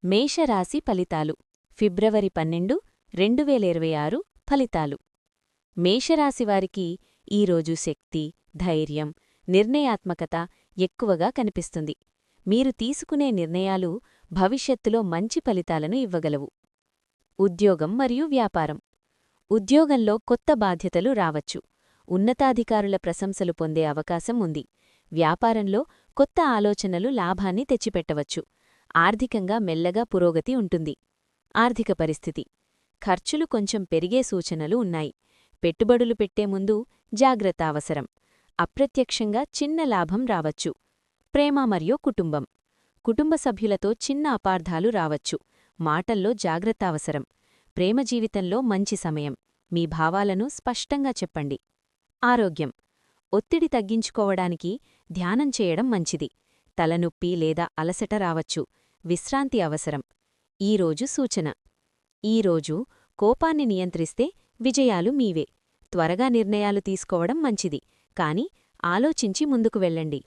మేషరాశి ఫలితాలు ఫిబ్రవరి 12, 2026 ఫలితాలు. మేషరాశివారికి ఈరోజు శక్తి, ధైర్యం, నిర్ణయాత్మకత ఎక్కువగా కనిపిస్తుంది. మీరు తీసుకునే నిర్ణయాలు భవిష్యత్తులో మంచి ఫలితాలను ఇవ్వగలవు. ఉద్యోగం మరియు వ్యాపారం. ఉద్యోగంలో కొత్త బాధ్యతలు రావచ్చు. ఉన్నతాధికారుల ప్రశంసలు పొందే అవకాశం ఉంది. వ్యాపారంలో కొత్త ఆలోచనలు లాభాన్ని తెచ్చిపెట్టవచ్చు. ఆర్థికంగా మెల్లగా పురోగతి ఉంటుంది. ఆర్థిక పరిస్థితి. ఖర్చులు కొంచెం పెరిగే సూచనలు ఉన్నాయి. పెట్టుబడులు పెట్టే ముందు జాగ్రత్త అవసరం. అప్రత్యక్షంగా చిన్న లాభం రావచ్చు. ప్రేమ మరియు కుటుంబం. కుటుంబ సభ్యులతో చిన్న అపార్థాలు రావచ్చు. మాటల్లో జాగ్రత్త అవసరం. ప్రేమ జీవితంలో మంచి సమయం. మీ భావాలను స్పష్టంగా చెప్పండి. ఆరోగ్యం. ఒత్తిడి తగ్గించుకోవడానికి ధ్యానం చేయడం మంచిది. తలనొప్పి లేదా అలసట రావచ్చు. విశ్రాంతి అవసరం. ఈరోజు సూచన. ఈరోజు కోపాన్ని నియంత్రిస్తే విజయాలు మీవే. త్వరగా నిర్ణయాలు తీసుకోవడం మంచిది, కాని ఆలోచించి ముందుకు వెళ్ళండి.